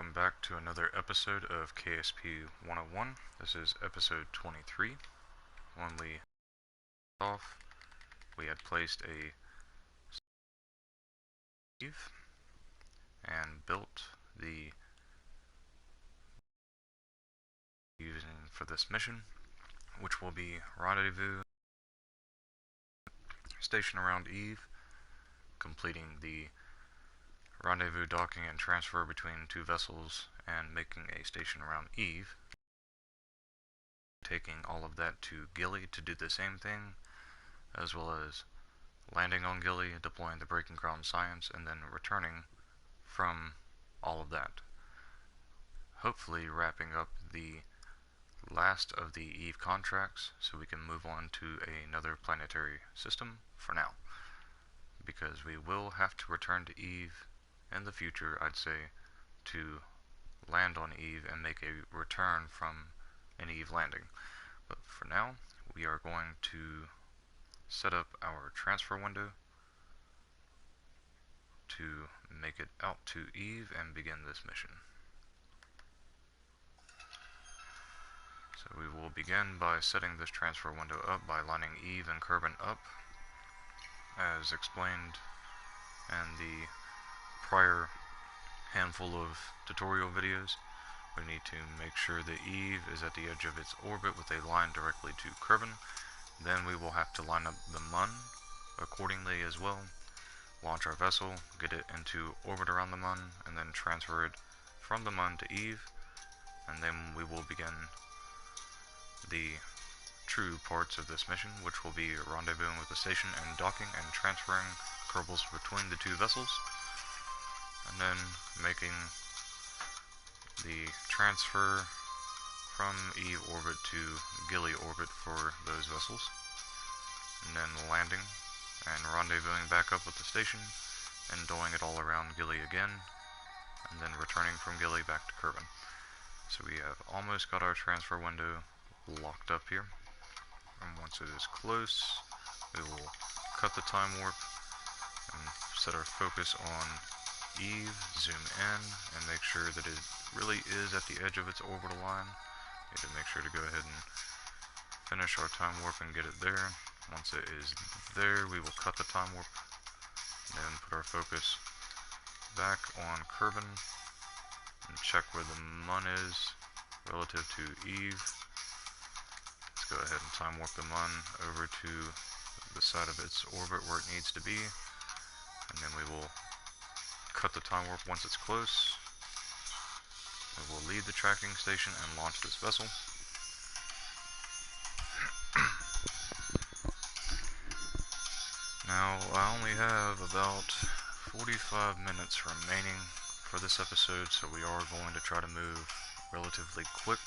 welcome back to another episode of KSP 101. This is episode 23. When we off, we had placed a Eve and built the using for this mission, which will be Rendezvous, station around Eve, completing the rendezvous docking and transfer between two vessels, and making a station around Eve, taking all of that to Gilly to do the same thing, as well as landing on Gilly, deploying the breaking ground science, and then returning from all of that. Hopefully wrapping up the last of the Eve contracts so we can move on to another planetary system for now, because we will have to return to Eve in the future, I'd say, to land on Eve and make a return from an Eve landing. But for now, we are going to set up our transfer window to make it out to Eve and begin this mission. So we will begin by setting this transfer window up by lining Eve and Kerbin up, as explained in the prior handful of tutorial videos. We need to make sure that Eve is at the edge of its orbit with a line directly to Kerbin. Then we will have to line up the Mun accordingly as well, launch our vessel, get it into orbit around the Mun, and then transfer it from the Mun to Eve, and then we will begin the true parts of this mission, which will be rendezvousing with the station and docking and transferring Kerbals between the two vessels, and then making the transfer from Eve orbit to Gilly orbit for those vessels, and then landing and rendezvousing back up with the station and doing it all around Gilly again, and then returning from Gilly back to Kerbin. So we have almost got our transfer window locked up here, and once it is close, we will cut the time warp and set our focus on Eve, zoom in, and make sure that it really is at the edge of its orbital line. We need to make sure to go ahead and finish our time warp and get it there. Once it is there, we will cut the time warp, and then put our focus back on Kerbin, and check where the Mun is relative to Eve. Let's go ahead and time warp the Mun over to the side of its orbit where it needs to be, and then we will cut the time warp once it's close. We will leave the tracking station and launch this vessel. Now, I only have about 45 minutes remaining for this episode, so we are going to try to move relatively quick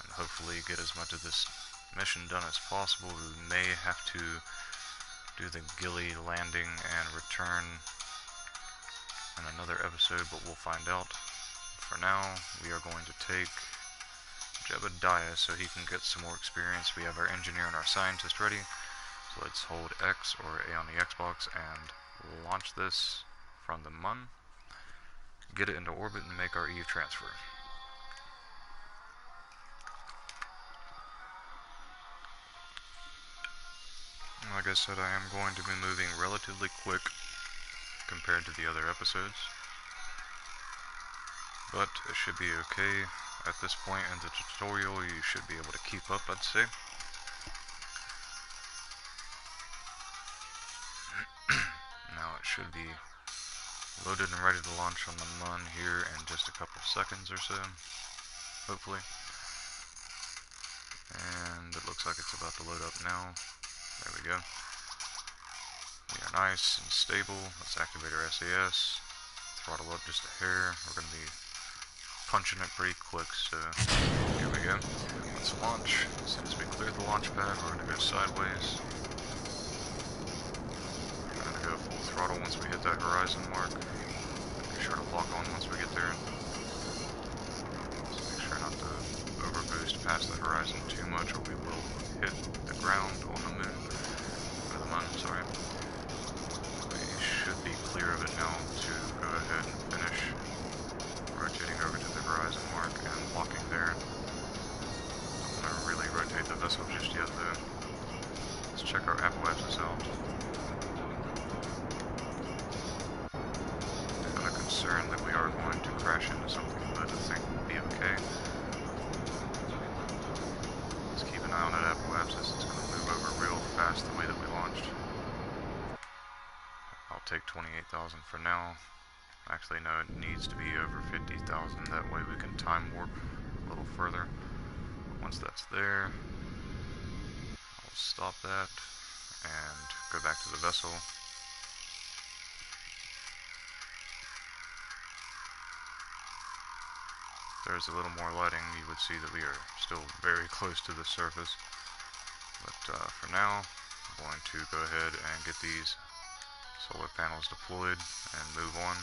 and hopefully get as much of this mission done as possible. We may have to do the Gilly landing and return in another episode, but we'll find out. For now, we are going to take Jebediah so he can get some more experience. We have our engineer and our scientist ready, so let's hold X or A on the Xbox and launch this from the Mun, get it into orbit, and make our Eve transfer. Like I said, I am going to be moving relatively quick compared to the other episodes, but it should be okay. At this point in the tutorial, you should be able to keep up, I'd say. Now it should be loaded and ready to launch on the Mun here in just a couple seconds or so, hopefully. And it looks like it's about to load up now. There we go. We are nice and stable. Let's activate our SAS. Throttle up just a hair. We're going to be punching it pretty quick, so here we go. Let's launch. As soon as we clear the launch pad, we're going to go sideways. We're going to go full throttle once we hit that horizon mark. Make sure to lock on once we get there. Just make sure not to overboost past the horizon too much, or we will hit the ground on the moon. Or the Mun, sorry. We should be clear of it now to go ahead and finish for now. Actually, no, it needs to be over 50,000. That way we can time warp a little further. Once that's there, I'll stop that and go back to the vessel. There's a little more lighting. You would see that we are still very close to the surface. But for now, I'm going to go ahead and get these solar panels deployed and move on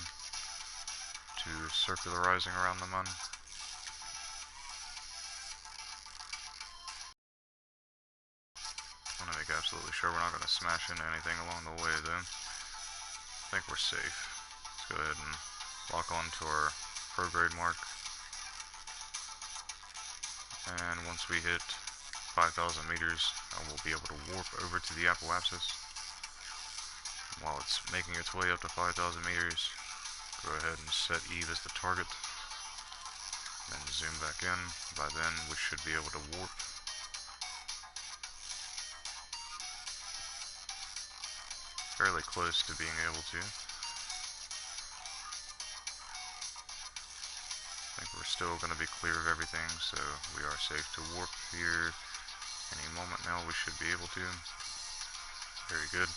to circularizing around the mun. I want to make absolutely sure we're not going to smash into anything along the way though. I think we're safe. Let's go ahead and lock on to our prograde mark. And once we hit 5,000 meters, I will be able to warp over to the apoapsis. While it's making its way up to 5,000 meters, go ahead and set Eve as the target. Then zoom back in. By then, we should be able to warp. Fairly close to being able to. I think we're still going to be clear of everything, so we are safe to warp here. Any moment now we should be able to. Very good.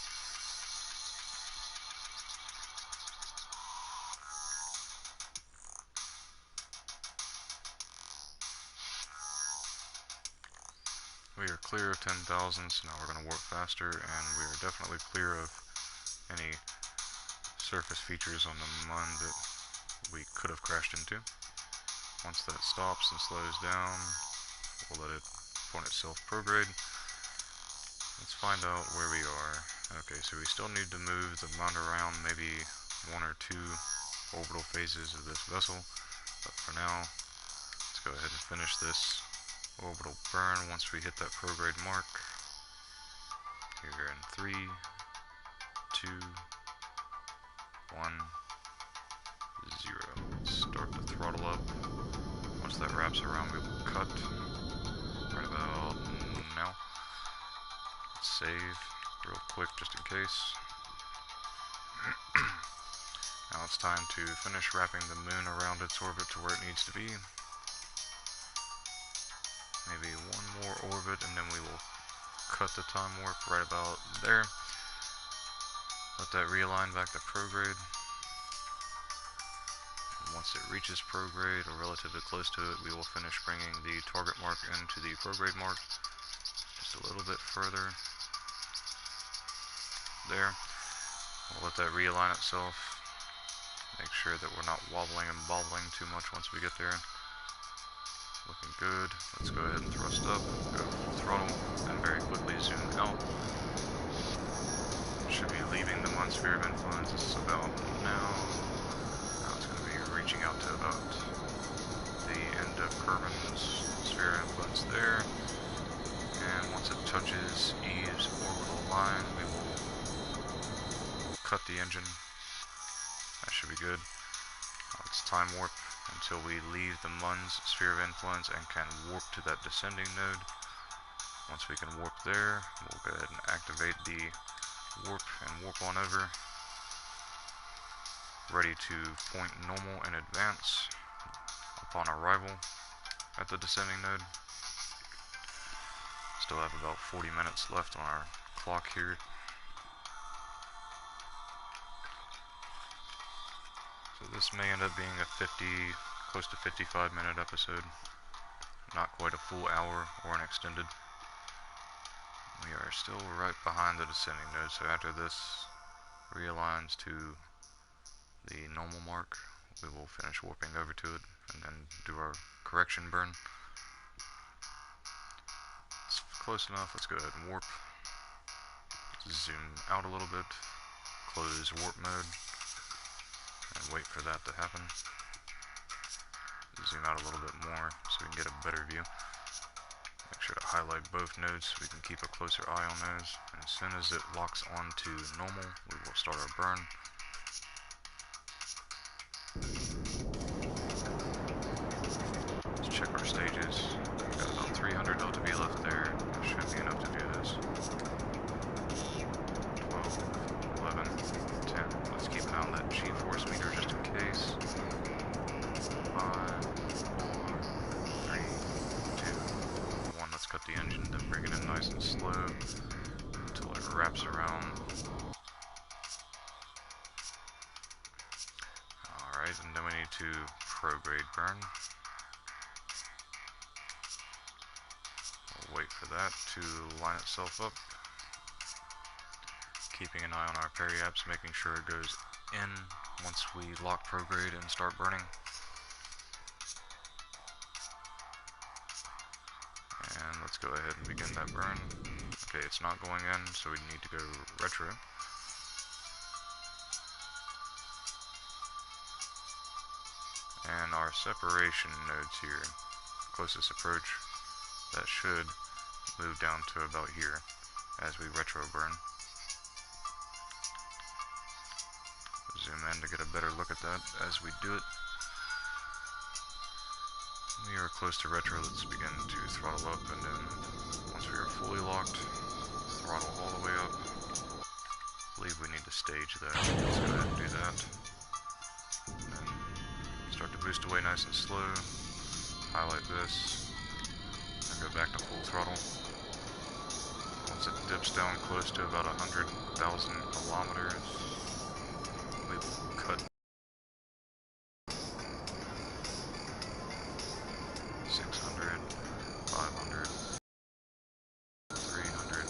We are clear of 10,000, so now we're going to warp faster, and we are definitely clear of any surface features on the mun that we could have crashed into. Once that stops and slows down, we'll let it point itself prograde. Let's find out where we are. Okay, so we still need to move the mun around maybe 1 or 2 orbital phases of this vessel, but for now, let's go ahead and finish this orbital burn once we hit that prograde mark. Here in 3, 2, 1, 0. Start the throttle up. Once that wraps around, we will cut right about now. Let's save real quick just in case. Now it's time to finish wrapping the moon around its orbit to where it needs to be. Maybe one more orbit and then we will cut the time warp right about there. Let that realign back to prograde. Once it reaches prograde, or relatively close to it, we will finish bringing the target mark into the prograde mark. Just a little bit further. There. We'll let that realign itself. Make sure that we're not wobbling and bobbling too much once we get there. Looking good. Let's go ahead and thrust up, go full throttle, and very quickly zoom out. Should be leaving the mun sphere of influence. This is about now. Reaching out to about the end of Kerbin's sphere of influence there, and once it touches Eve's orbital line, we will cut the engine. That should be good. Let's time warp until we leave the mun's sphere of influence and can warp to that descending node. Once we can warp there, we'll go ahead and activate the warp and warp on over. Ready to point normal in advance upon arrival at the descending node. Still have about 40 minutes left on our clock here. So this may end up being a close to 55 minute episode. Not quite a full hour or an extended. We are still right behind the descending node, so after this realigns to the normal mark, we will finish warping over to it and then do our correction burn. It's close enough. Let's go ahead and warp. Zoom out a little bit, close warp mode, and wait for that to happen. Zoom out a little bit more so we can get a better view. Make sure to highlight both nodes so we can keep a closer eye on those. And as soon as it locks onto normal, we will start our burn. Let's check our stages. We've got about 300 LTV left there. Should be enough to do this. 12, 11, 10. Let's keep an eye on that slow until it wraps around. Alright, and then we need to prograde burn. We'll wait for that to line itself up. Keeping an eye on our periapse, making sure it goes in once we lock prograde and start burning. And let's go ahead and begin that burn. Okay, it's not going in, so we need to go retro. And our separation nodes here, closest approach, that should move down to about here as we retro burn. Zoom in to get a better look at that as we do it. We are close to retro. Let's begin to throttle up, and then once we are fully locked, throttle all the way up. I believe we need to stage that. Let's go ahead and do that. And then start to boost away nice and slow. Highlight this, and go back to full throttle. Once it dips down close to about 100,000 kilometers, we will cut 600, 500, 300,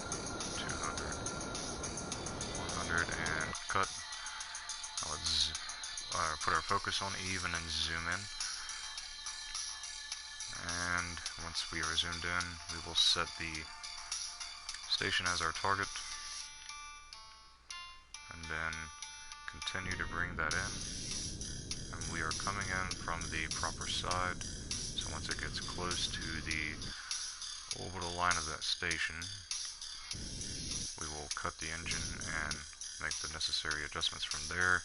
200, 100, and cut. Now let's put our focus on even and zoom in. And once we are zoomed in, we will set the station as our target, and then continue to bring that in. And we are coming in from the proper side, so once it gets close to the orbital line of that station, we will cut the engine and make the necessary adjustments from there.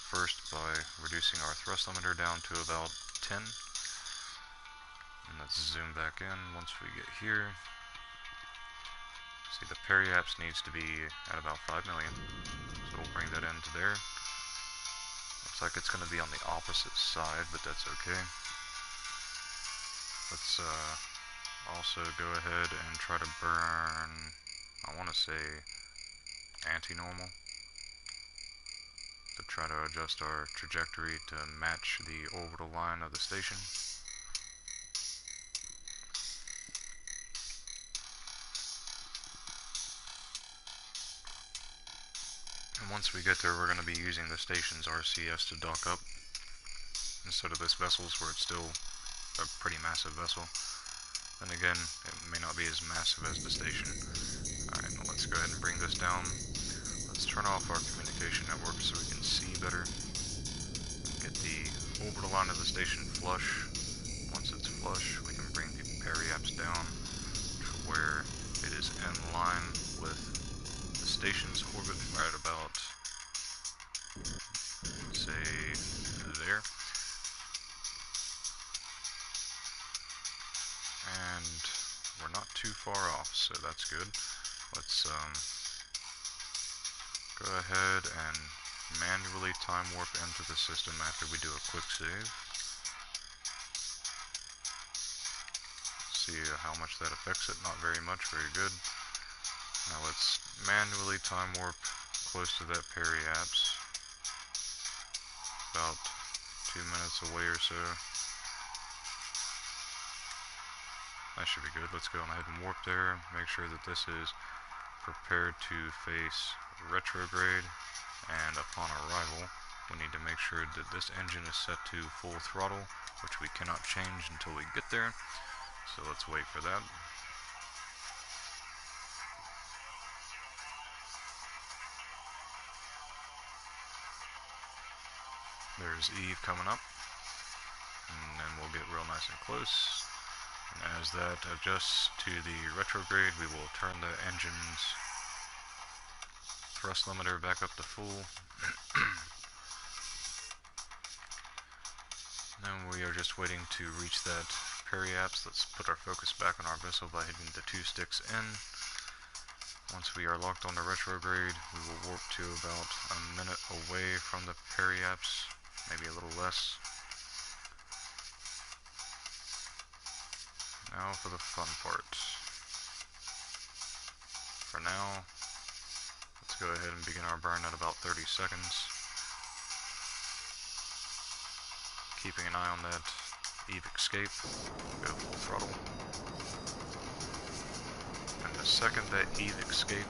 First by reducing our thrust limiter down to about 10. And let's zoom back in once we get here. See, the periapse needs to be at about 5 million. So we'll bring that into there. Looks like it's going to be on the opposite side, but that's okay. Let's also go ahead and try to burn, I want to say, anti-normal, to try to adjust our trajectory to match the orbital line of the station. And once we get there, we're going to be using the station's RCS to dock up, instead of this vessel's, where it's still a pretty massive vessel. Then again, it may not be as massive as the station. Alright, now let's go ahead and bring this down. Let's turn off our communication network so we can see better. Get the orbital line of the station flush. Once it's flush, we can bring the periapse down to where it is in line with the station's orbit, right about, say, there. And we're not too far off, so that's good. Let's go ahead and manually time warp into the system after we do a quick save. See how much that affects it. Not very much. Very good. Now let's manually time warp close to that periapse. About 2 minutes away or so. That should be good. Let's go ahead and warp there. Make sure that this is prepared to face retrograde. And upon arrival, we need to make sure that this engine is set to full throttle, which we cannot change until we get there. So let's wait for that. There's Eve coming up, and then we'll get real nice and close. And as that adjusts to the retrograde, we will turn the engine's thrust limiter back up to full. Then we are just waiting to reach that periapse. Let's put our focus back on our vessel by hitting the 2 sticks in. Once we are locked on the retrograde, we will warp to about a minute away from the periapse, maybe a little less. Now for the fun part. for now, let's go ahead and begin our burn at about 30 seconds. Keeping an eye on that Eve escape. Go full throttle. And the second that Eve escape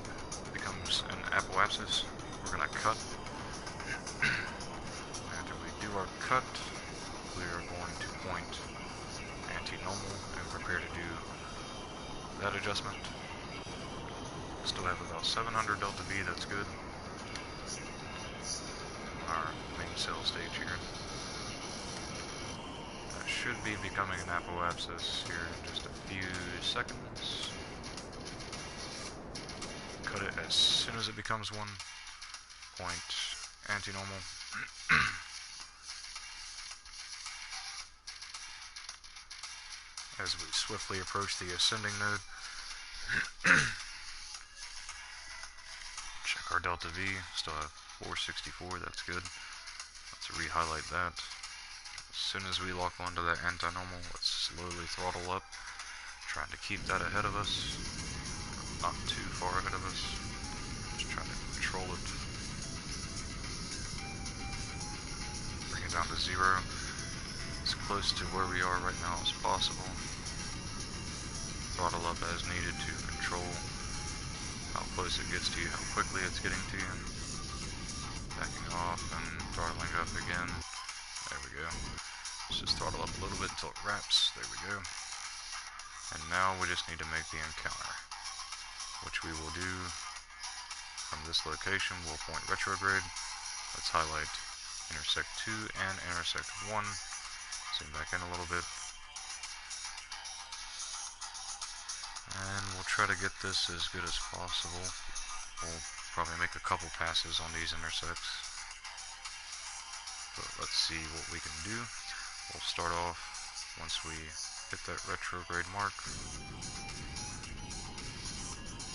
becomes an apoapsis, we're going to cut. After we do our cut, we are going to point anti-normal and prepare to do that adjustment. Still have about 700 delta V, that's good. Our main cell stage here. That should be becoming an apoapsis here in just a few seconds. Cut it as soon as it becomes one. Point anti-normal. As we swiftly approach the ascending node. Check our delta V, still have 464, that's good. Let's re-highlight that. As soon as we lock onto that anti-normal, let's slowly throttle up, trying to keep that ahead of us, not too far ahead of us, just trying to control it. Bring it down to 0, as close to where we are right now as possible. Throttle up as needed to control how close it gets to you, how quickly it's getting to you. Backing off and throttling up again. There we go. Let's just throttle up a little bit until it wraps. There we go. And now we just need to make the encounter, which we will do from this location. We'll point retrograde. Let's highlight intersect 2 and intersect 1. Zoom back in a little bit. And we'll try to get this as good as possible. We'll probably make a couple passes on these intersects. But let's see what we can do. We'll start off once we hit that retrograde mark.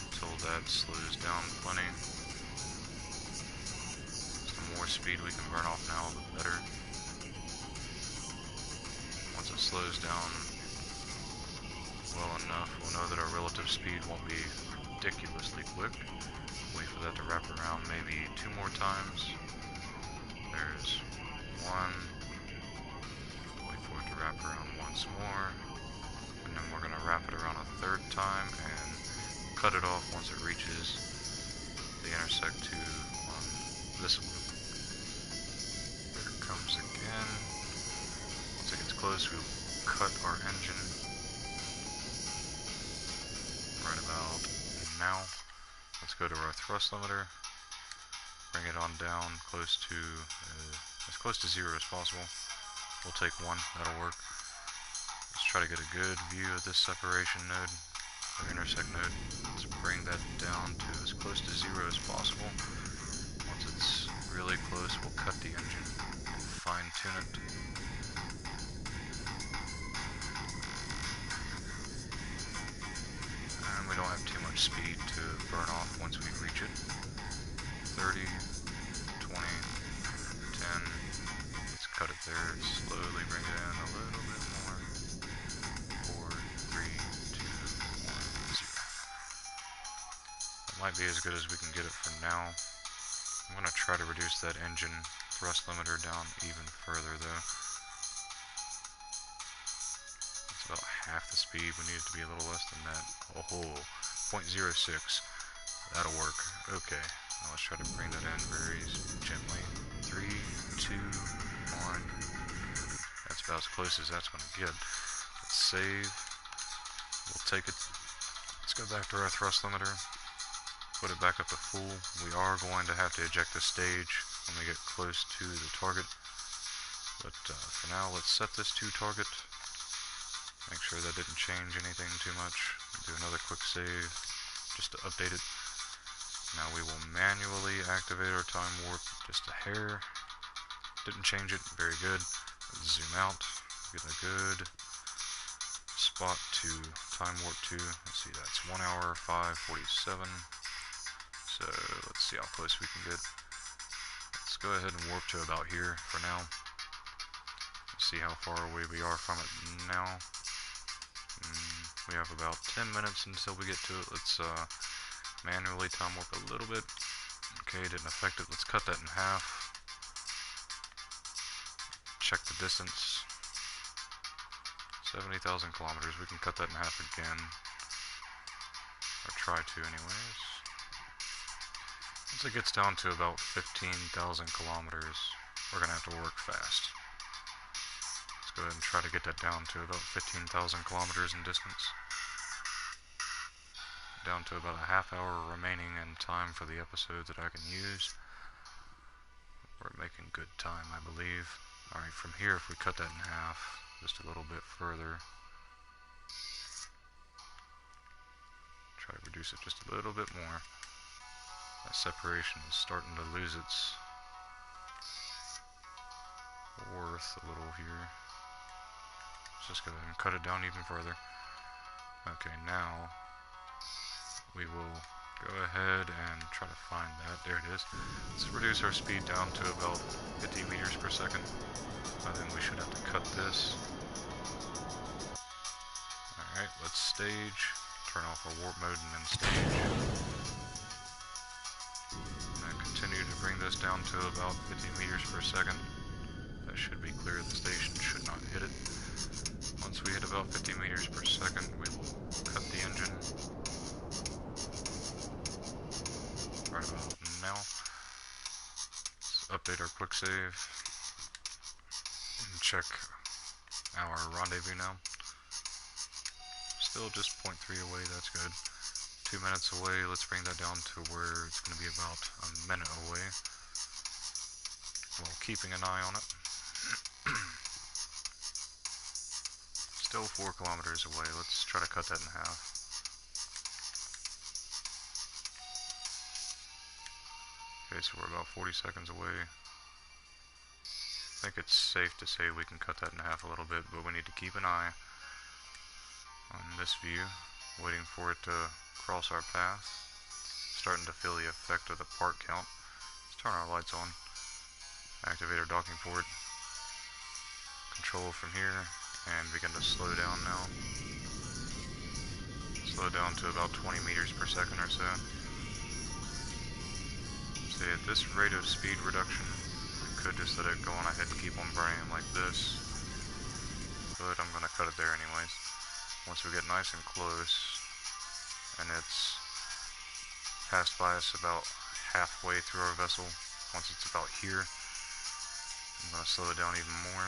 Until that slows down plenty. So the more speed we can burn off now, the better. Once it slows down well enough, we'll know that our relative speed won't be ridiculously quick. Wait for that to wrap around maybe 2 more times. There's 1. Wait for it to wrap around once more. And then we're going to wrap it around a 3rd time and cut it off once it reaches the intersect 2 on this one. There it comes again. Once it gets close, we'll cut our engine. Right about now. Let's go to our thrust limiter, bring it on down close to as close to 0 as possible. We'll take 1, that'll work. Let's try to get a good view of this separation node, or intersect node. Let's bring that down to as close to 0 as possible. Once it's really close, we'll cut the engine and fine tune it. We don't have too much speed to burn off once we reach it. 30, 20, 10. Let's cut it there. Slowly bring it in a little bit more. 4, 3, 2, 1, 0. That might be as good as we can get it for now. I'm going to try to reduce that engine thrust limiter down even further though. About half the speed. We need it to be a little less than that. Oh, 0.06. That'll work. Okay. Now let's try to bring that in very gently. 3, 2, 1. That's about as close as that's going to get. Let's save. We'll take it. Let's go back to our thrust limiter. Put it back up to full. We are going to have to eject the stage when we get close to the target. But for now, let's set this to target. Make sure that didn't change anything too much. Do another quick save just to update it. Now we will manually activate our time warp just a hair. Didn't change it, very good. Let's zoom out, get a good spot to time warp to. Let's see, that's 1 hour 5:47. So let's see how close we can get. Let's go ahead and warp to about here for now. Let's see how far away we are from it now. We have about 10 minutes until we get to it. Let's manually time warp a little bit. Okay, didn't affect it. Let's cut that in half. Check the distance. 70,000 kilometers. We can cut that in half again. Or try to anyways. Once it gets down to about 15,000 kilometers, we're going to have to work fast. Let's go ahead and try to get that down to about 15,000 kilometers in distance. Down to about a half hour remaining in time for the episode that I can use. We're making good time, I believe. Alright, from here, if we cut that in half, just a little bit further. Try to reduce it just a little bit more. That separation is starting to lose its worth a little here. Let's just go ahead and cut it down even further. Okay, now we will go ahead and try to find that. There it is. Let's reduce our speed down to about 50 meters per second. And then we should have to cut this. Alright, let's stage. Turn off our warp mode and then stage. And continue to bring this down to about 50 meters per second. That should be clear. The station should not hit it. Once we hit about 50 meters per second, we will cut the engine. Right about now. Let's update our quick save. And check our rendezvous now. Still just 0.3 away, that's good. 2 minutes away, let's bring that down to where it's going to be about a minute away. While keeping an eye on it. Still 4 kilometers away. Let's try to cut that in half. Okay, so we're about 40 seconds away. I think it's safe to say we can cut that in half a little bit, but we need to keep an eye on this view, waiting for it to cross our path. Starting to feel the effect of the part count. Let's turn our lights on. Activate our docking port. Control from here. And begin to slow down now. Slow down to about 20 meters per second or so. See, at this rate of speed reduction, we could just let it go on ahead and keep on burning like this. But I'm going to cut it there anyways. Once we get nice and close, and it's passed by us about halfway through our vessel, once it's about here, I'm going to slow it down even more.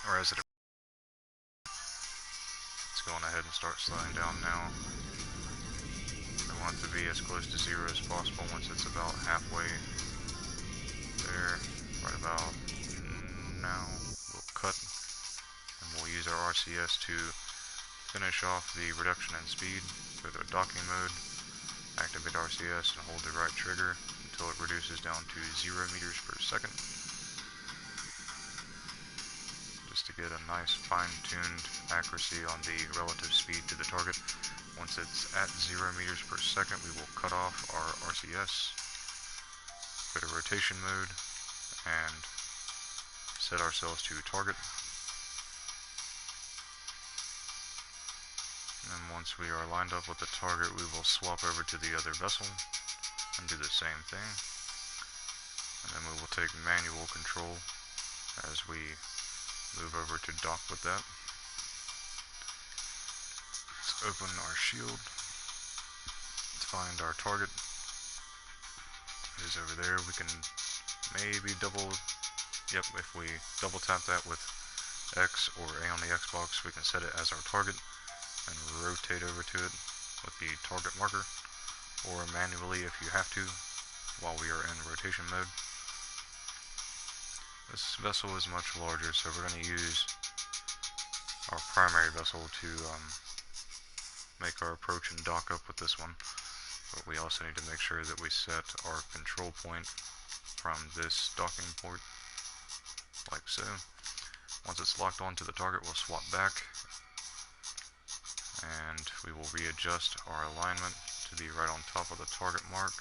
Or as it going ahead and start slowing down now. I want it to be as close to 0 as possible once it's about halfway there. Right about now, we'll cut and we'll use our RCS to finish off the reduction in speed. Go to docking mode, activate RCS and hold the right trigger until it reduces down to 0 meters per second. To get a nice fine-tuned accuracy on the relative speed to the target. Once it's at 0 meters per second, we will cut off our RCS, go to rotation mode, and set ourselves to target. And then once we are lined up with the target, we will swap over to the other vessel and do the same thing. And then we will take manual control as we move over to dock with that. Let's open our shield. Let's find our target. It is over there. We can maybe if we double tap that with X or A on the Xbox, we can set it as our target and rotate over to it with the target marker, or manually if you have to while we are in rotation mode. This vessel is much larger, so we're going to use our primary vessel to make our approach and dock up with this one. But we also need to make sure that we set our control point from this docking port, like so. Once it's locked onto the target, we'll swap back, and we will readjust our alignment to be right on top of the target mark,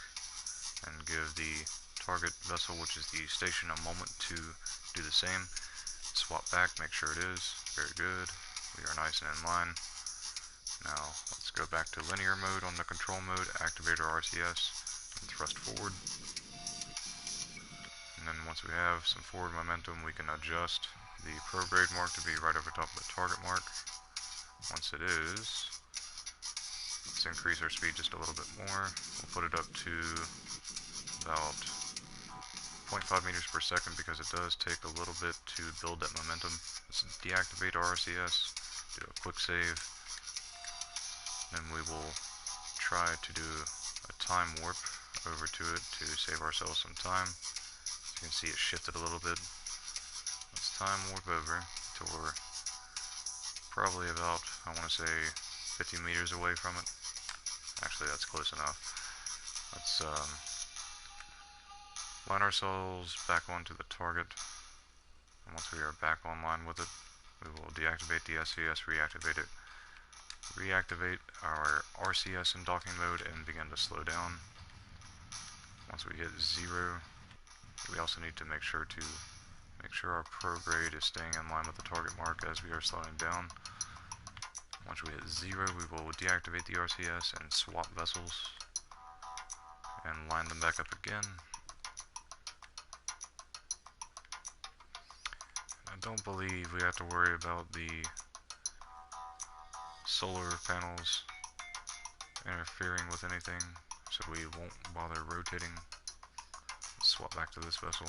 and give the target vessel, which is the station, a moment to do the same. Swap back, make sure it is. Very good. We are nice and in line. Now let's go back to linear mode on the control mode, activate our RCS, and thrust forward. And then once we have some forward momentum, we can adjust the prograde mark to be right over top of the target mark. Once it is, let's increase our speed just a little bit more. We'll put it up to about 0.5 meters per second because it does take a little bit to build that momentum. Let's deactivate our RCS, do a quick save, then we will try to do a time warp over to it to save ourselves some time. You can see it shifted a little bit. Let's time warp over to we're probably about, I want to say, 50 meters away from it. Actually, that's close enough. Let's line ourselves back onto the target. And once we are back online with it, we will deactivate the SCS, reactivate it, reactivate our RCS in docking mode, and begin to slow down. Once we hit 0, we also need to make sure our prograde is staying in line with the target mark as we are slowing down. Once we hit 0, we will deactivate the RCS and swap vessels and line them back up again. I don't believe we have to worry about the solar panels interfering with anything, so we won't bother rotating. Let's swap back to this vessel.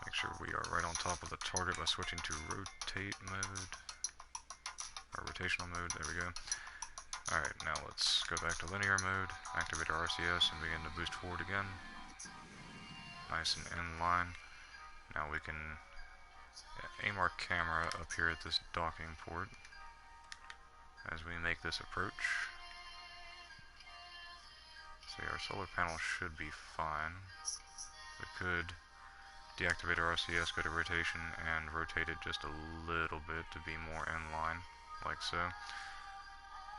Make sure we are right on top of the target by switching to rotate mode, or rotational mode, there we go. Alright, now let's go back to linear mode, activate our RCS, and begin to boost forward again. Nice and in line. Now we can aim our camera up here at this docking port as we make this approach. See, our solar panel should be fine. We could deactivate our RCS, go to rotation, and rotate it just a little bit to be more in line, like so.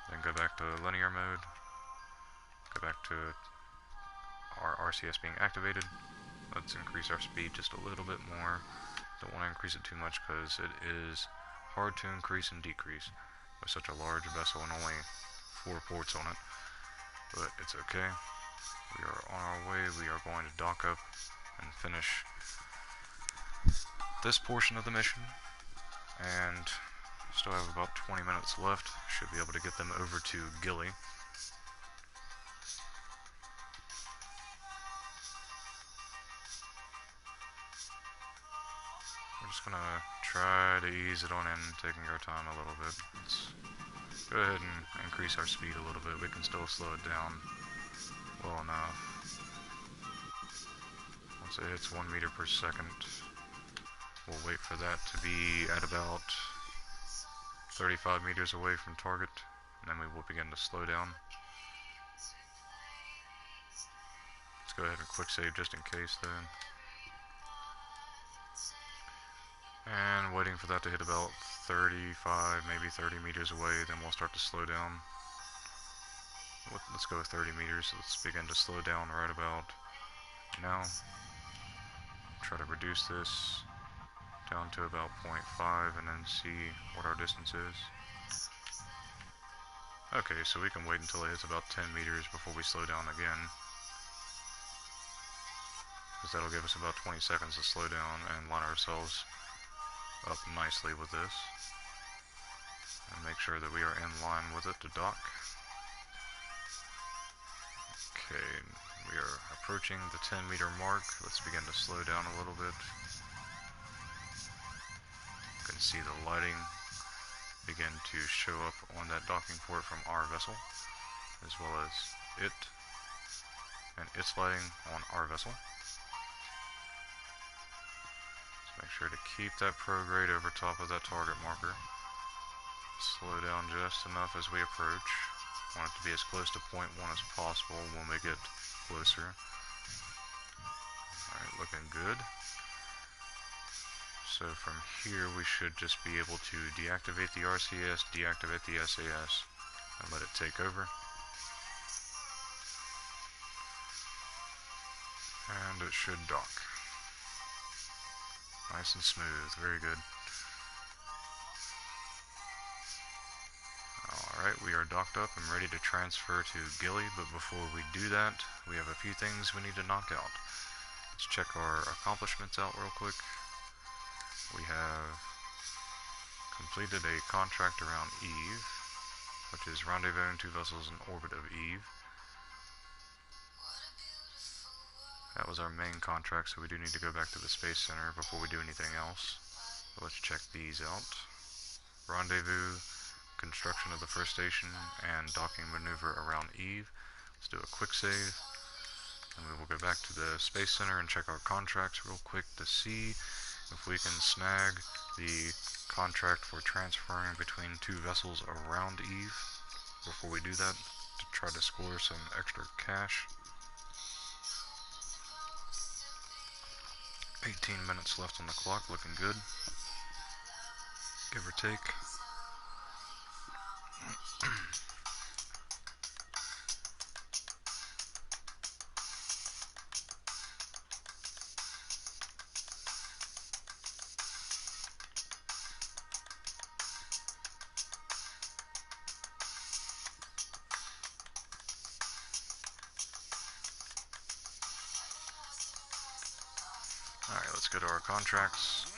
Then go back to linear mode, go back to our RCS being activated. Let's increase our speed just a little bit more. Don't want to increase it too much because it is hard to increase and decrease with such a large vessel and only 4 ports on it. But it's okay. We are on our way. We are going to dock up and finish this portion of the mission, and still have about 20 minutes left. Should be able to get them over to Gilly. We're just gonna try to ease it on in, taking our time a little bit. Let's go ahead and increase our speed a little bit. We can still slow it down well enough. Once it hits 1 meter per second, we'll wait for that to be at about 35 meters away from target, and then we will begin to slow down. Let's go ahead and quick save just in case then. And waiting for that to hit about 35, maybe 30 meters away, then we'll start to slow down. Let's go with 30 meters, so let's begin to slow down right about now. Try to reduce this down to about 0.5 and then see what our distance is. Okay, so we can wait until it hits about 10 meters before we slow down again, because that'll give us about 20 seconds to slow down and line ourselves up nicely with this, and make sure that we are in line with it to dock. Okay, we are approaching the 10 meter mark. Let's begin to slow down a little bit. You can see the lighting begin to show up on that docking port from our vessel, as well as it and its lighting on our vessel. Make sure to keep that prograde over top of that target marker. Slow down just enough as we approach. Want it to be as close to 0.1 as possible when we get closer. Alright, looking good. So from here we should just be able to deactivate the RCS, deactivate the SAS, and let it take over. And it should dock. Nice and smooth, very good. Alright, we are docked up and ready to transfer to Gilly, but before we do that, we have a few things we need to knock out. Let's check our accomplishments out real quick. We have completed a contract around Eve, which is rendezvousing 2 vessels in orbit of Eve. That was our main contract, so we do need to go back to the Space Center before we do anything else. But let's check these out. Rendezvous, construction of the first station, and docking maneuver around Eve. Let's do a quick save, and we will go back to the Space Center and check our contracts real quick to see if we can snag the contract for transferring between 2 vessels around Eve before we do that, to try to score some extra cash. 18 minutes left on the clock, looking good, give or take. Alright, let's go to our contracts,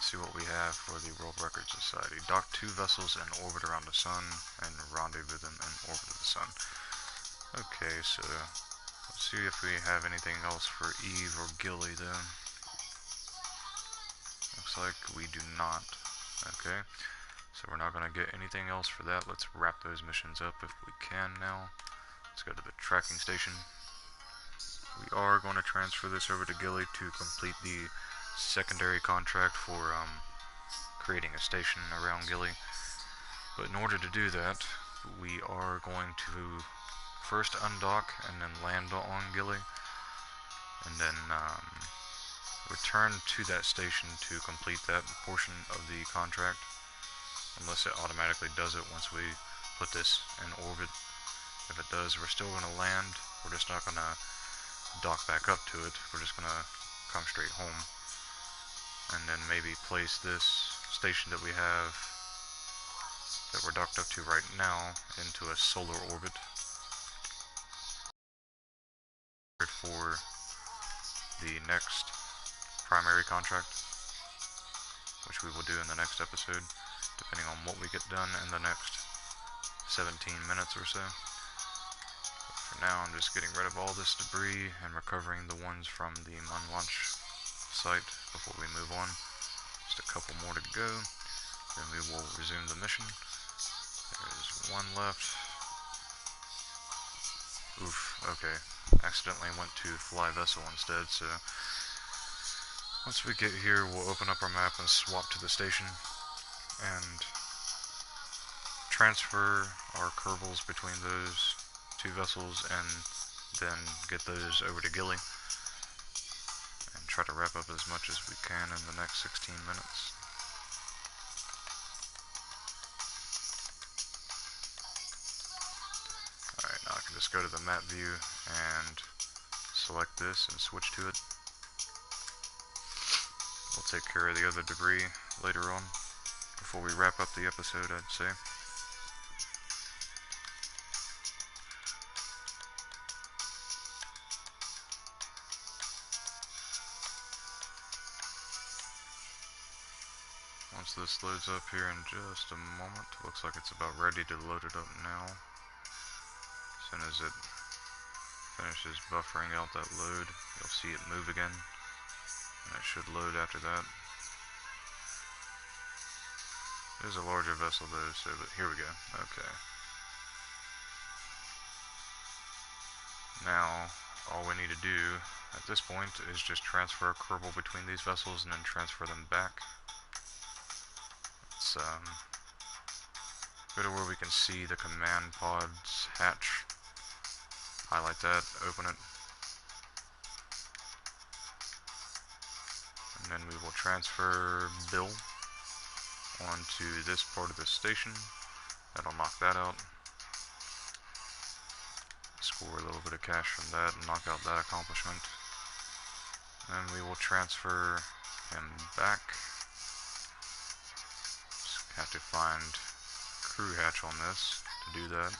see what we have for the World Record Society. Dock 2 vessels in orbit around the Sun, and rendezvous them in orbit of the Sun. Okay, so let's see if we have anything else for Eve or Gilly then. Looks like we do not. Okay, so we're not going to get anything else for that. Let's wrap those missions up if we can now. Let's go to the tracking station. We are going to transfer this over to Gilly to complete the secondary contract for creating a station around Gilly. But in order to do that, we are going to first undock and then land on Gilly, and then return to that station to complete that portion of the contract, unless it automatically does it once we put this in orbit. If it does, we're still going to land. We're just not going to dock back up to it. We're just going to come straight home, and then maybe place this station that we have, that we're docked up to right now, into a solar orbit for the next primary contract, which we will do in the next episode, depending on what we get done in the next 17 minutes or so. For now, I'm just getting rid of all this debris and recovering the ones from the Mun launch site before we move on. Just a couple more to go, then we will resume the mission. There's one left. Oof, okay. Accidentally went to fly vessel instead, so once we get here, we'll open up our map and swap to the station and transfer our Kerbals between those 2 vessels, and then get those over to Gilly and try to wrap up as much as we can in the next 16 minutes. Alright, now I can just go to the map view and select this and switch to it. We'll take care of the other debris later on, before we wrap up the episode, I'd say. Once this loads up here in just a moment, looks like it's about ready to load it up now. As soon as it finishes buffering out that load, you'll see it move again, and it should load after that. It is a larger vessel though, so but here we go. Okay. Now, all we need to do at this point is just transfer a Kerbal between these vessels and then transfer them back. Let's go to where we can see the command pod's hatch. Highlight that, open it, and then we will transfer Bill onto this part of the station. That'll knock that out. Score a little bit of cash from that and knock out that accomplishment. Then we will transfer him back. Just have to find crew hatch on this to to do that.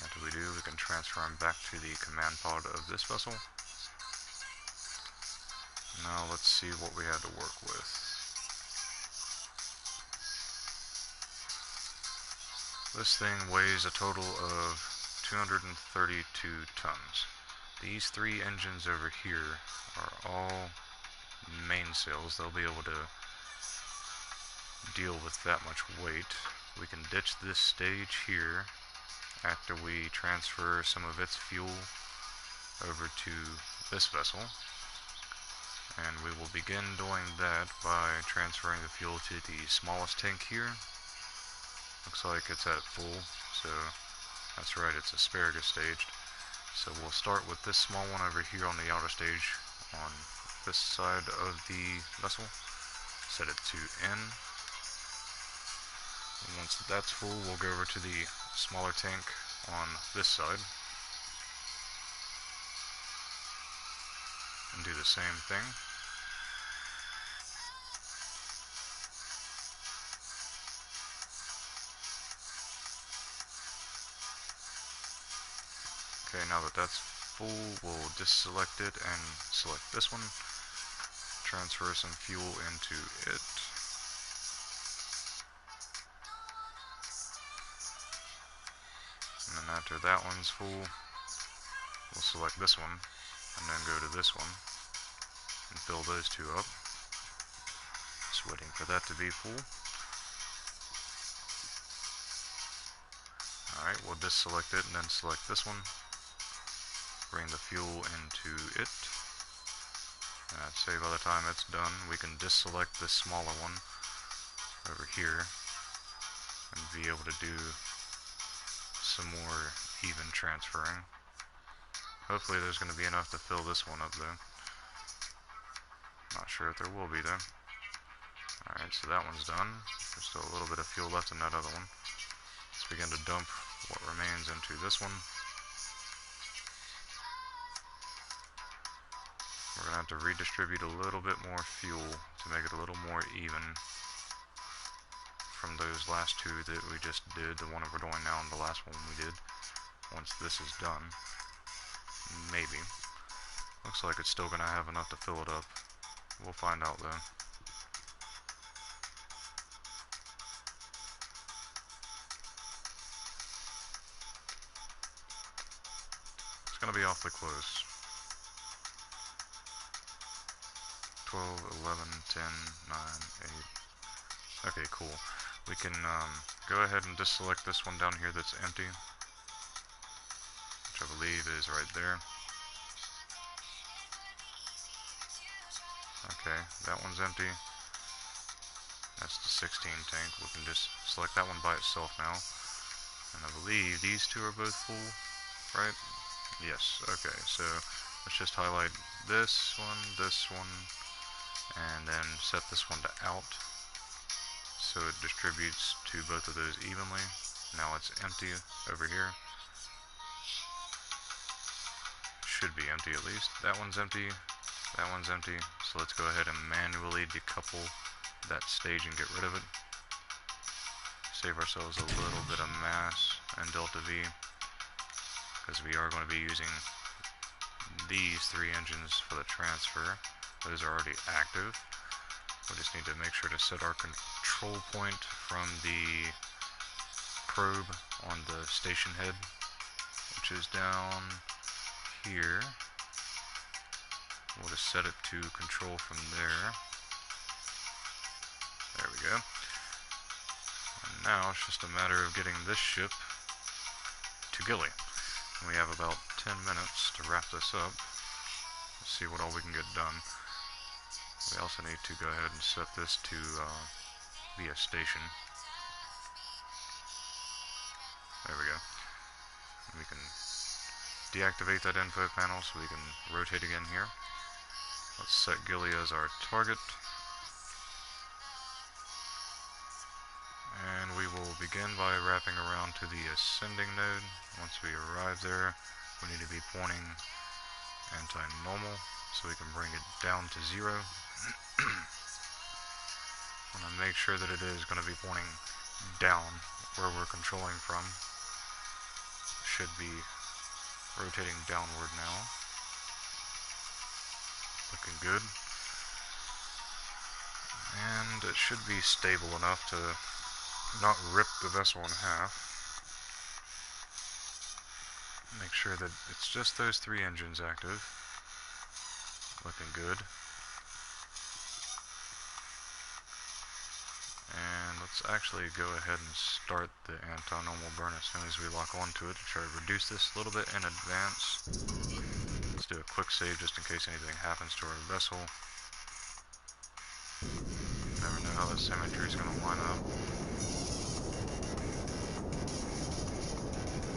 After we do, we can transfer him back to the command pod of this vessel. Now let's see what we had to work with. This thing weighs a total of 232 tons. These three engines over here are all mainsails. They'll be able to deal with that much weight. We can ditch this stage here after we transfer some of its fuel over to this vessel. And we will begin doing that by transferring the fuel to the smallest tank here. Looks like it's at full, so that's right, it's asparagus staged. So we'll start with this small one over here on the outer stage on this side of the vessel. Set it to N. And once that's full, we'll go over to the smaller tank on this side and do the same thing. Okay, now that that's full, we'll deselect it and select this one. Transfer some fuel into it. And then after that one's full, we'll select this one and then go to this one and fill those two up. Just waiting for that to be full. Alright, we'll deselect it and then select this one. Bring the fuel into it. And I'd say by the time it's done, we can deselect this smaller one over here and be able to do some more even transferring. Hopefully there's going to be enough to fill this one up though. Not sure if there will be though. Alright, so that one's done. There's still a little bit of fuel left in that other one. Let's begin to dump what remains into this one. We're going to have to redistribute a little bit more fuel to make it a little more even from those last two that we just did, the one that we're doing now and the last one we did. Once this is done, maybe. Looks like it's still going to have enough to fill it up. We'll find out though. It's going to be awfully close. 12, 11, 10, 9, 8. Okay, cool. We can go ahead and deselect this one down here that's empty, which I believe is right there. Okay, that one's empty. That's the 16 tank. We can just select that one by itself now. And I believe these two are both full, right? Yes, okay, so let's just highlight this one, and then set this one to out, so it distributes to both of those evenly. Now it's empty over here. Should be empty at least. That one's empty, that one's empty, so let's go ahead and manually decouple that stage and get rid of it. Save ourselves a little bit of mass and delta V, because we are going to be using these three engines for the transfer. Those are already active. We just need to make sure to set our control point from the probe on the station head, which is down here. We'll just set it to control from there. There we go. And now it's just a matter of getting this ship to Gilly. We have about 10 minutes to wrap this up. Let's see what all we can get done. We also need to go ahead and set this to be a station. There we go. We can deactivate that info panel so we can rotate again here. Let's set Gilly as our target. And we will begin by wrapping around to the ascending node. Once we arrive there, we need to be pointing anti-normal so we can bring it down to 0. I want to make sure that it is going to be pointing down where we're controlling from should be rotating downward now. Looking good. And it should be stable enough to not rip the vessel in half. Make sure that it's just those 3 engines active. Looking good. And let's actually go ahead and start the anti-normal burn as soon as we lock onto it to try to reduce this a little bit in advance. Let's do a quick save just in case anything happens to our vessel. Never know how the symmetry is going to line up.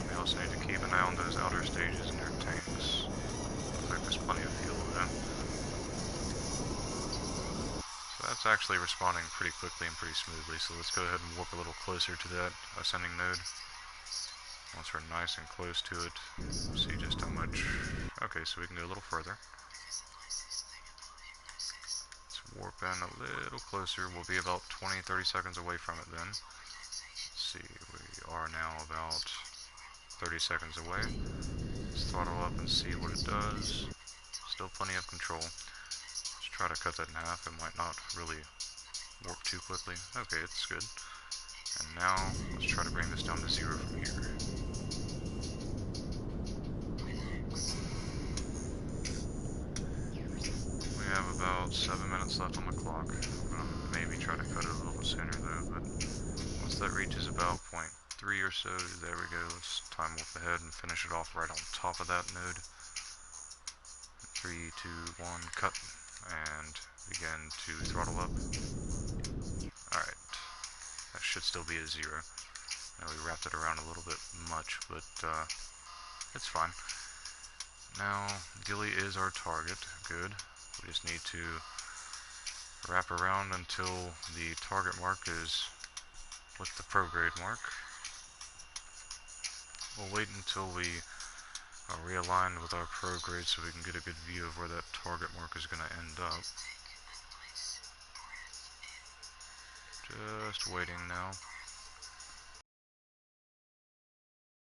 We also need to keep an eye on those outer stages in their tanks. Looks like there's plenty of fuel though. So that's actually responding pretty quickly and pretty smoothly, so let's go ahead and warp a little closer to that ascending node. Once we're nice and close to it, we'll see just how much. Okay, so we can go a little further. Let's warp in a little closer. We'll be about 20-30 seconds away from it then. Let's see, we are now about 30 seconds away. Let's throttle up and see what it does. Still plenty of control. Let's try to cut that in half. It might not really warp too quickly. Okay, it's good. And now, let's try to bring this down to 0 from here. We have about 7 minutes left on the clock. I'm going to maybe try to cut it a little sooner though, but once that reaches about 0.3 or so, there we go. Let's time warp ahead and finish it off right on top of that node. 3, 2, 1, cut, and begin to throttle up. Alright, that should still be a 0. Now we wrapped it around a little bit much, but it's fine. Now, Gilly is our target. Good. We just need to wrap around until the target mark is with the prograde mark. We'll wait until we are realigned with our prograde so we can get a good view of where that target mark is going to end up. Just waiting now.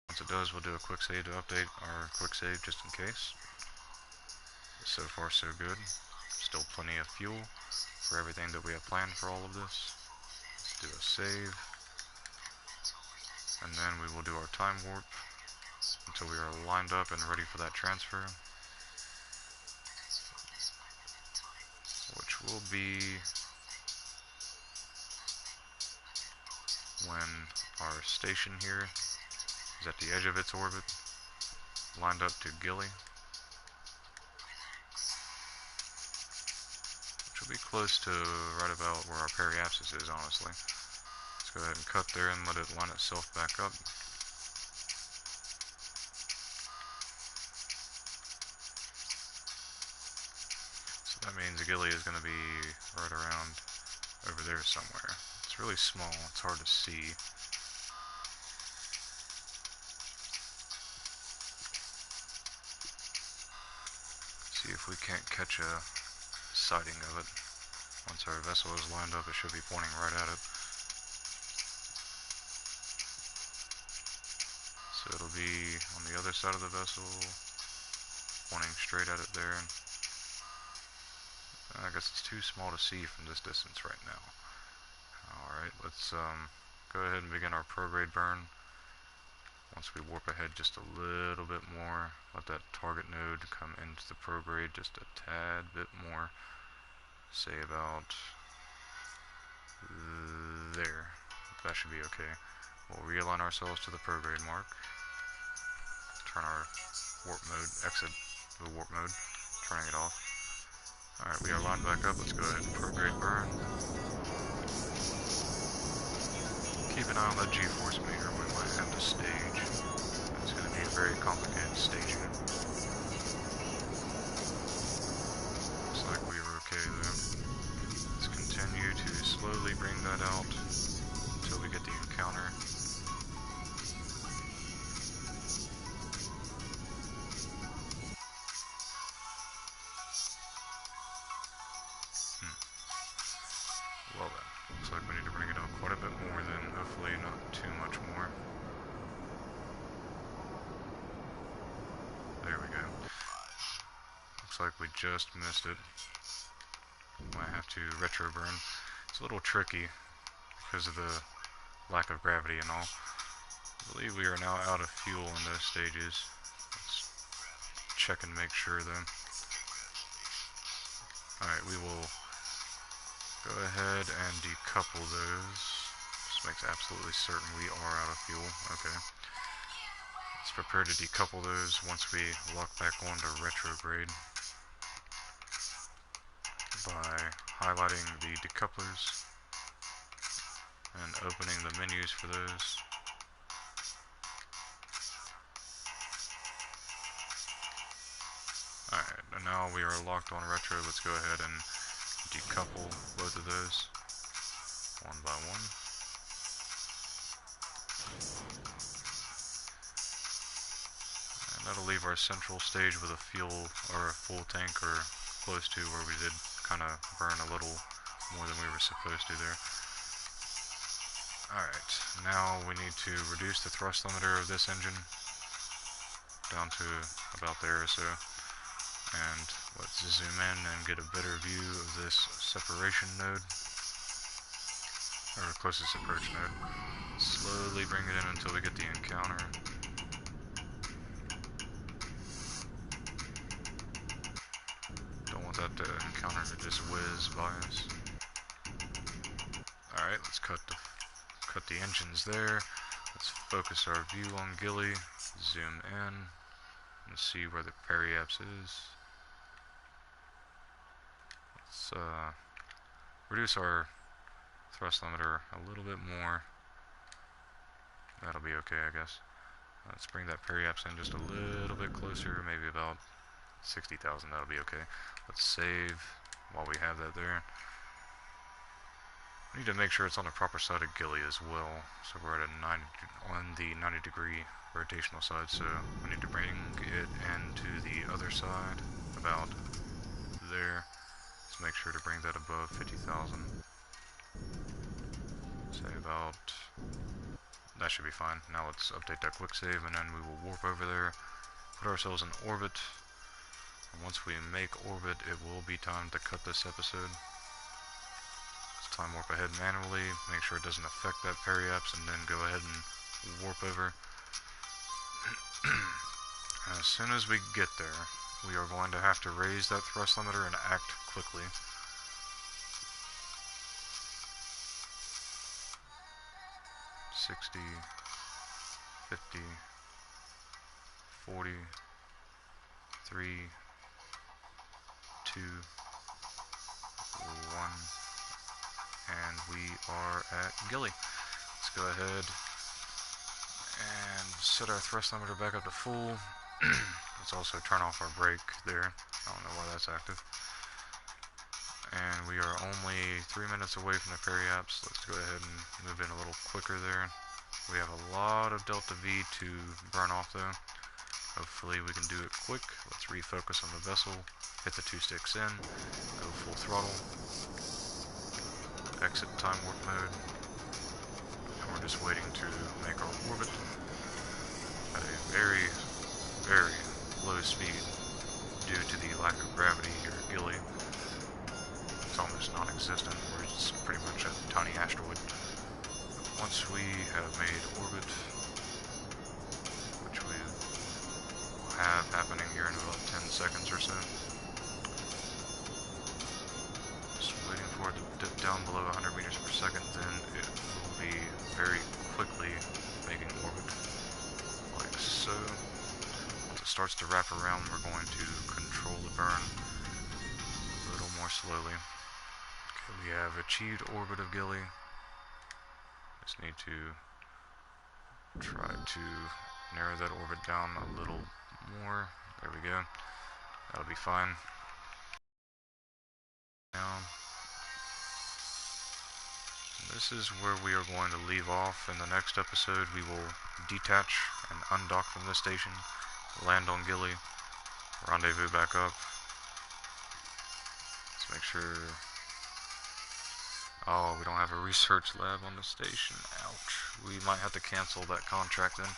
Once it does, we'll do a quick save to update our quick save just in case. So far so good. Still plenty of fuel for everything that we have planned for all of this. Let's do a save. And then we will do our time warp until we are lined up and ready for that transfer. Which will be when our station here is at the edge of its orbit, lined up to Gilly. Which will be close to right about where our periapsis is, honestly. Let's go ahead and cut there and let it line itself back up. So that means Gilly is going to be right around over there somewhere. It's really small, it's hard to see. See if we can't catch a sighting of it. Once our vessel is lined up, it should be pointing right at it. So it'll be on the other side of the vessel, pointing straight at it there. I guess it's too small to see from this distance right now. Alright, let's go ahead and begin our prograde burn. Once we warp ahead just a little bit more, let that target node come into the prograde just a tad bit more. Say about there. That should be okay. We'll realign ourselves to the prograde mark. Turn our warp mode, exit the warp mode, turning it off. Alright, we are lined back up. Let's go ahead and prograde burn. Keep an eye on that G-force meter. We might have to stage. It's going to be a very complicated staging. Looks like we were okay though. Let's continue to slowly bring that out until we get the encounter. Well then, looks like we need to bring it up quite a bit more then, hopefully not too much looks like we just missed it. Might have to retro burn. It's a little tricky because of the lack of gravity and all. I believe we are now out of fuel in those stages. Let's check and make sure though. Alright, we will go ahead and decouple those. Just makes absolutely certain we are out of fuel. Okay. Let's prepare to decouple those once we lock back on to retrograde by highlighting the decouplers and opening the menus for those. Alright, and now we are locked on retro. Let's go ahead and decouple both of those one by one. And that'll leave our central stage with a fuel or a full tank or close to where we did kind of burn a little more than we were supposed to there. Alright, now we need to reduce the thrust limiter of this engine down to about there or so. And let's zoom in and get a better view of this separation node, or closest approach node. Slowly bring it in until we get the encounter. Don't want that encounter to just whiz by us. Alright, let's cut the engines there. Let's focus our view on Gilly, zoom in, and see where the periapse is. Let's reduce our thrust limiter a little bit more. That'll be okay, I guess. Let's bring that periapse in just a little bit closer, maybe about 60,000, that'll be okay. Let's save while we have that there. We need to make sure it's on the proper side of Gilly as well. So we're at on the 90-degree rotational side, so we need to bring it into the other side, about there. Let's make sure to bring that above 50,000. Say about, that should be fine. Now let's update that quick save, and then we will warp over there, put ourselves in orbit. And once we make orbit, it will be time to cut this episode. Let's time warp ahead manually, make sure it doesn't affect that periapse, and then go ahead and warp over. As soon as we get there, we are going to have to raise that thrust limiter and act quickly. $60, $50, $40, $3, $2, $1, and we are at Gilly. Let's go ahead and set our thrust limiter back up to full. Let's also turn off our brake there. I don't know why that's active. And we are only 3 minutes away from the periapse. Let's go ahead and move in a little quicker there. We have a lot of delta V to burn off though. Hopefully we can do it quick. Let's refocus on the vessel, hit the 2 sticks in, go full throttle, exit time warp mode, and we're just waiting to make our orbit at a very, very low speed due to the lack of gravity here at Gilly. It's almost non-existent, where it's pretty much a tiny asteroid. Once we have made orbit, which we will have happening here in about 10 seconds or so, just waiting for it to dip down below 100 meters per second, then it will be very quickly making orbit, like so. Once it starts to wrap around, we're going to control the burn a little more slowly. Okay, we have achieved orbit of Gilly. Just need to try to narrow that orbit down a little more. There we go. That'll be fine. Now, this is where we are going to leave off. In the next episode, we will detach and undock from this station, land on Gilly, rendezvous back up. Let's make sure. Oh, we don't have a research lab on the station. Ouch. We might have to cancel that contract then.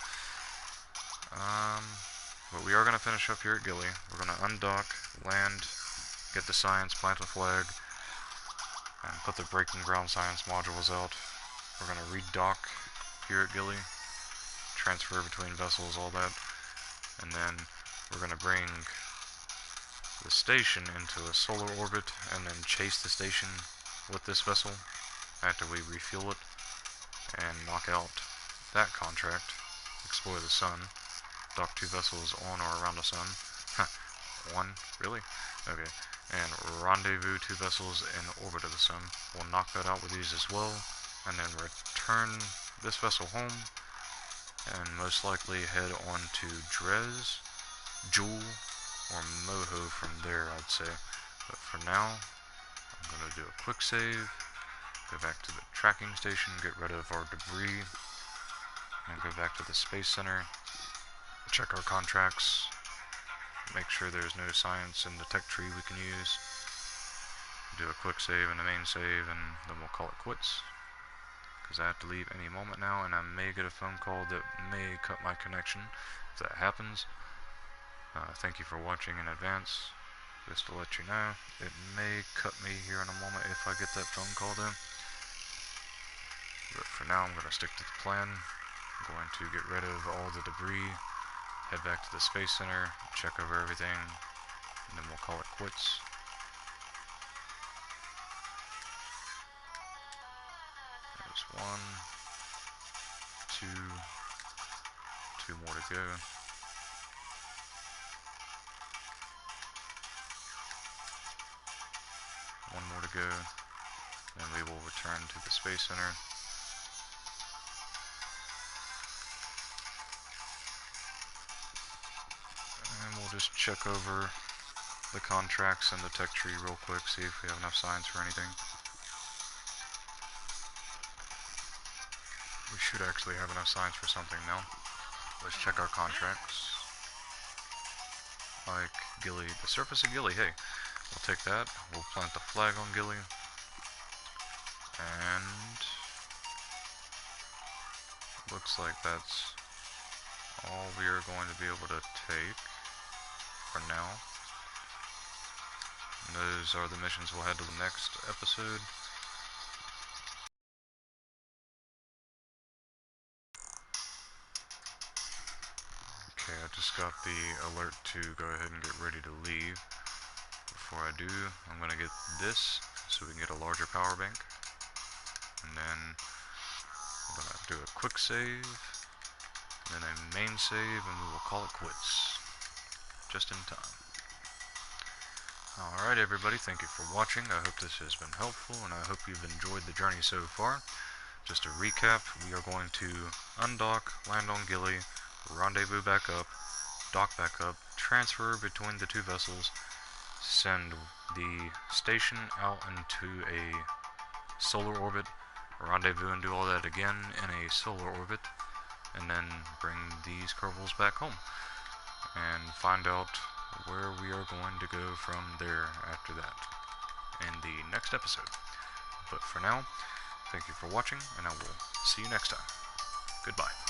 But we are going to finish up here at Gilly. We're going to undock, land, get the science, plant the flag, and put the breaking ground science modules out. We're going to redock here at Gilly, transfer between vessels, all that, and then we're going to bring the station into a solar orbit and then chase the station with this vessel after we refuel it and knock out that contract, explore the sun, dock 2 vessels on or around the sun. One? Really? Okay. And rendezvous 2 vessels in orbit of the sun. We'll knock that out with these as well, and then return this vessel home, and most likely head on to Dres, Jewel, or Moho from there, I'd say. But for now, I'm going to do a quick save, go back to the tracking station, get rid of our debris, and go back to the Space Center, check our contracts, make sure there's no science in the tech tree we can use, do a quick save in the main save, and then we'll call it quits. Because I have to leave any moment now, and I may get a phone call that may cut my connection. If that happens, thank you for watching in advance. Just to let you know, it may cut me here in a moment if I get that phone call though. But for now, I'm going to stick to the plan. I'm going to get rid of all the debris, head back to the Space Center, check over everything, and then we'll call it quits. There's 1, 2, 2 more to go. One more to go, then we will return to the Space Center. And we'll just check over the contracts and the tech tree real quick, see if we have enough science for anything. We should actually have enough science for something now. Let's check our contracts. Like Gilly, the surface of Gilly, hey. We'll take that, we'll plant the flag on Gilly, and looks like that's all we are going to be able to take for now. And those are the missions we'll head to the next episode. Okay, I just got the alert to go ahead and get ready to leave. Before I do, I'm going to get this so we can get a larger power bank. And then I'm going to do a quick save, then a main save, and we will call it quits. Just in time. Alright everybody, thank you for watching. I hope this has been helpful, and I hope you've enjoyed the journey so far. Just to recap, we are going to undock, land on Gilly, rendezvous back up, dock back up, transfer between the 2 vessels, send the station out into a solar orbit, rendezvous and do all that again in a solar orbit, and then bring these kerbals back home and find out where we are going to go from there after that in the next episode. But for now, thank you for watching, and I will see you next time. Goodbye.